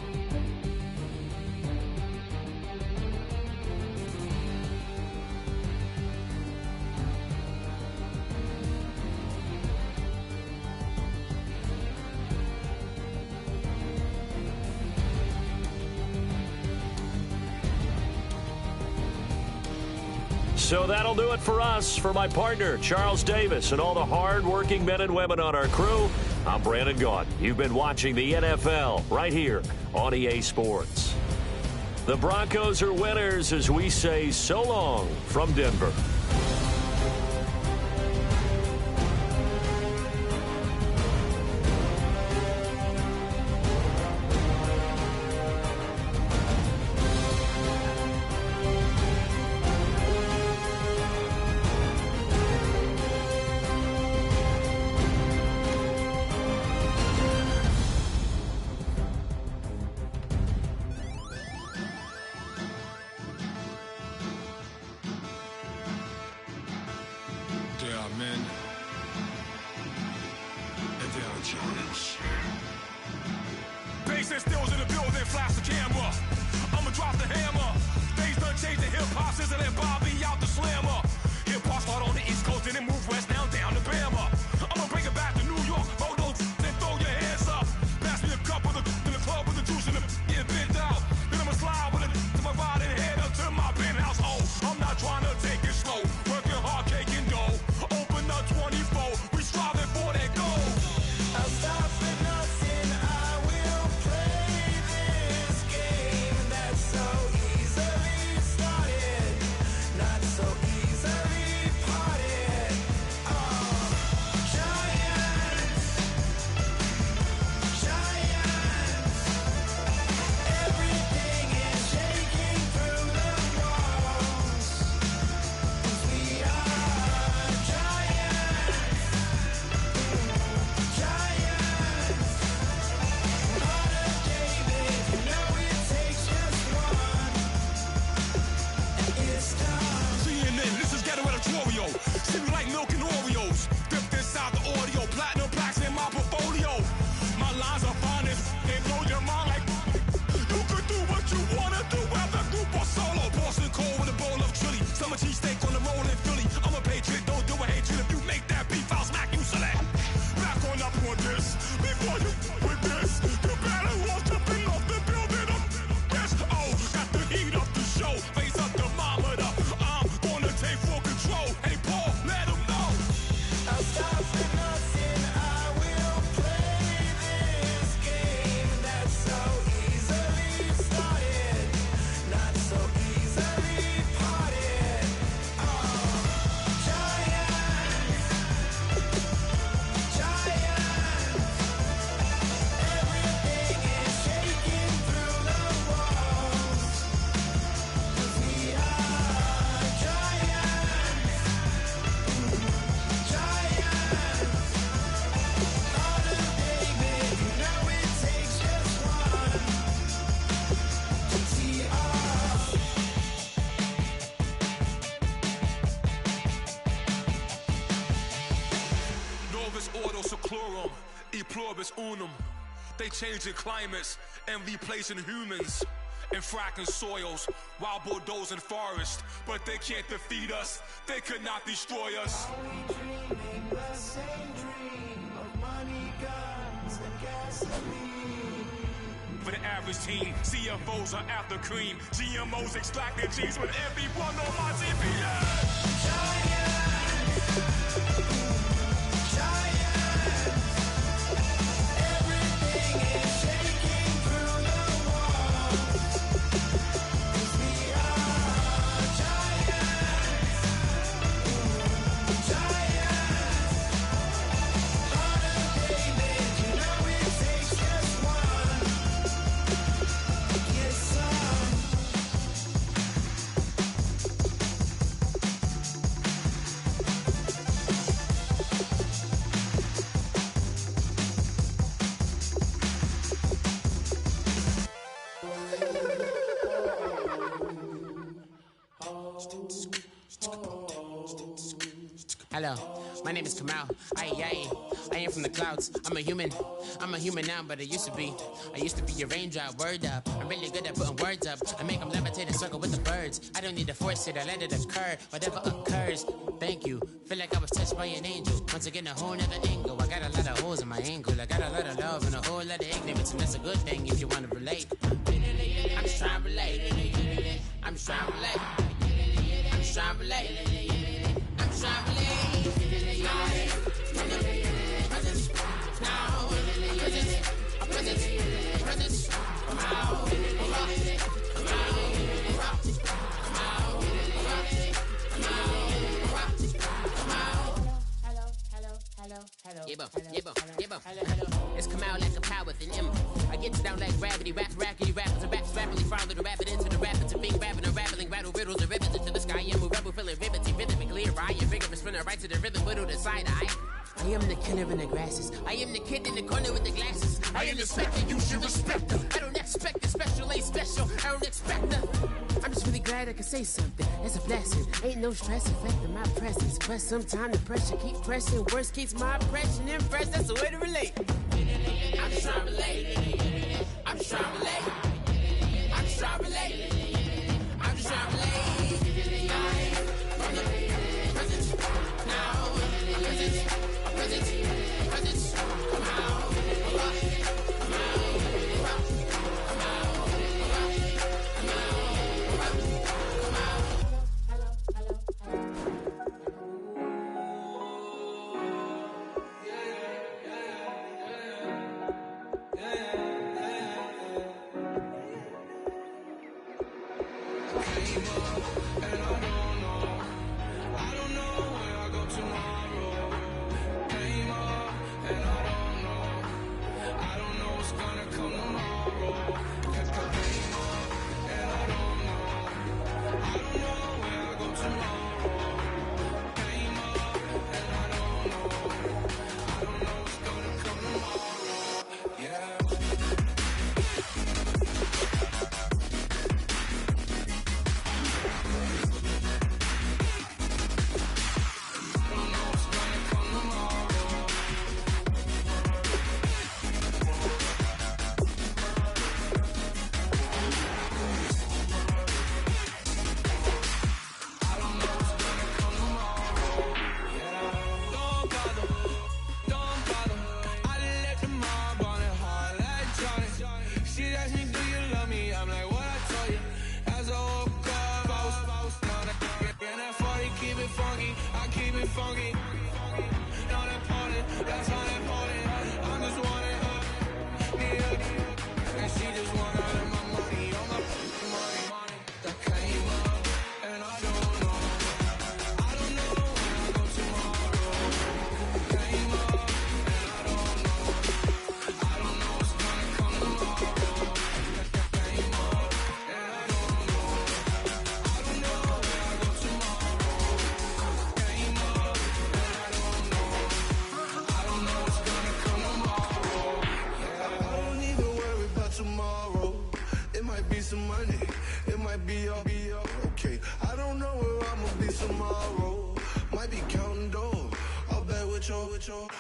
So that'll do it for us. For my partner, Charles Davis, and all the hard-working men and women on our crew, I'm Brandon Gaudin. You've been watching the NFL right here on EA Sports. The Broncos are winners as we say so long from Denver. Bass stills in the building, flash the camera. I'ma drop the hammer. Things done changed the hip-hop, sizzle and Bobby out the slammer. Hip-hop start on the East Coast and then move west now down to Bama. I'ma bring it back to New York, hold those and throw your hands up. Pass me a cup with in the club with the juice and the get bent out. Then I'ma slide with it to my ride and head up to my penthouse. Oh, I'm not trying to take it slow, working hard, cake and dough. Open up 24, we striving for that goal. I'll stop for nothing, I will play this game that's so easily started, not so easily parted. Giants, everything is shaking through the walls. 'Cause we are giants. Heart of David, you know it takes just one. It's time. CNN, this is ghetto editorial. See me like milk and Oreos. Dipped inside the audio, platinum plaques in my portfolio. My lines are finest, they blow your mind like you could do what you wanna do, whether group or solo. Boston cold with a bowl of chili, summer cheesesteak on the roll in Philly. I'm a patriot, don't do a hatred. If you make that beef, I'll smack you silly. Back on up on this, before you with this, you better walk up and off the building up. Yes, oh, got the heat up the show, face up the thermometer. I'm gonna take full control. Hey Paul, let him know. I'll stop for nothing, I will play this game that's so easily started, not so easily parted. Giants, everything is shaking through the walls. 'Cause we are giants. Heart of David, you know it takes just one. GTR. Novus ordo seclorum, e pluribus unum. They changing climates and replacing humans and fracking soils while bulldozing forests. But they can't defeat us, they could not destroy us. Are we dreaming the same dream of money, guns, and gasoline? For the average team, CFOs are after cream. GMOs extracting cheese with everyone on my TPS. Everything is shaking through the walls. 'Cause we are giants. Heart of David, you know it takes just one. Yes, son. Hello, my name is Kamal. I am from the clouds. I'm a human now, but I used to be a raindrop. Word up, I'm really good at putting words up. I make them levitate and circle with the birds. I don't need to force it, I let it occur. Whatever occurs, thank you. Feel like I was touched by an angel. Once again, a whole nother angle. I got a lot of holes in my angle. I got a lot of love and a whole lot of ignorance, and that's a good thing if you want to relate. I'm just trying to relate. I'm just trying to relate. I'm just trying to relate. I'm trying to relate. Presence. Now. Presence. Come out. It's come out like a power with an M. I get down like gravity, rackety rappers and raps rapidly follow the rabbit into the rapids and being rapping and rattling, rattle riddles and rivets into the sky. I'm a rebel feeling riveting, rhythmically I am vigorous, spinning right to the rhythm, whittle the side eye. I am the killer in the grasses. I am the kid in the corner with the glasses. I am the spectre, you should respect her. I don't expect the special, ain't special. I don't expect her. I'm just really glad I can say something. That's a blessing. Ain't no stress affecting my presence. But sometimes the pressure keep pressing. Worst keeps my impression impressed. That's the way to relate. I'm just trying to relate. I'm just trying to relate. I'm just trying to relate. I'm just trying to relate. Presence. Now. Presence. Come out.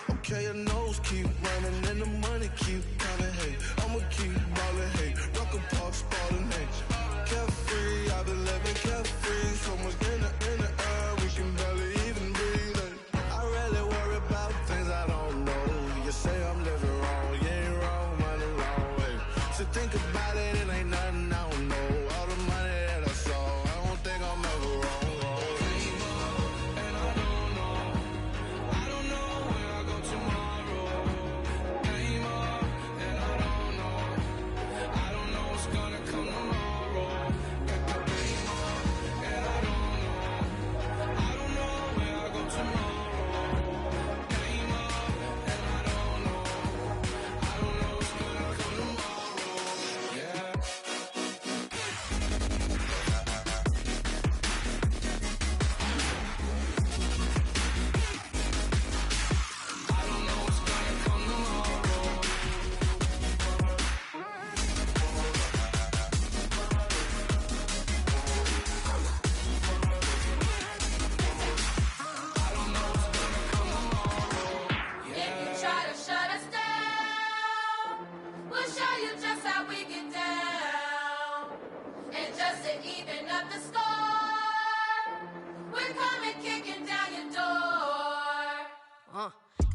Okay, your nose keep running and the money keep coming. Hey, I'ma keep ballin'. Hey, rock a park, spallin'. Hey, carefree, I've been living carefree. So much in the air, we can barely even breathe. Hey, I really worry about things I don't know. You say I'm living wrong, you ain't wrong, man, along way. So think about it, it ain't nothing I don't know. All the money that I saw, I don't think I'm ever wrong.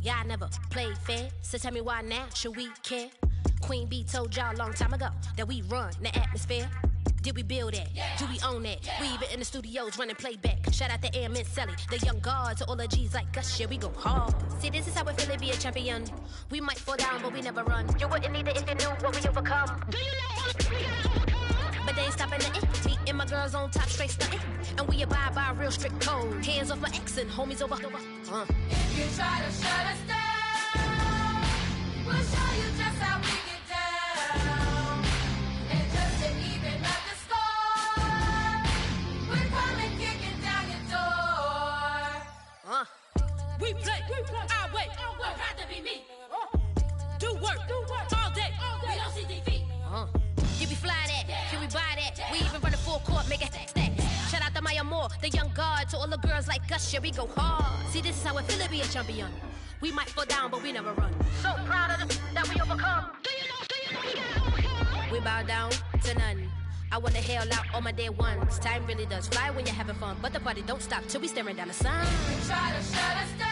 Y'all never played fair, so tell me why now should we care? Queen B told y'all a long time ago that we run the atmosphere. Did we build that? Do we own that? We even in the studios running playback. Shout out to Airman Sally, the young guard, to all the G's like us. Yeah, we go hard. See, this is how we feel to be a champion. We might fall down, but we never run. You wouldn't need it if you knew what we overcome. Do you know? But they ain't stopping nothing. Me and my girls on top, straight stunting. And we abide by a real strict code. Hands off my ex and homies over. If you try to shut us down, we'll show you just how we get down. And just to even up the score, we're coming kicking down your door. We play our way. Would rather be me. Do work all day. We don't see defeat. Did we fly that? Can we buy that? We even run a full court, make it stack. Shout out to Maya Moore, the young guard, to all the girls like us. Yeah, we go hard. See, this is how it feel to be a champion. We might fall down, but we never run. So proud of that we overcome. Do you know we gotta overcome? We bow down to none. I wanna hail out all my day ones. Time really does fly when you're having fun, but the party don't stop till we staring down the sun. Try to shut us down.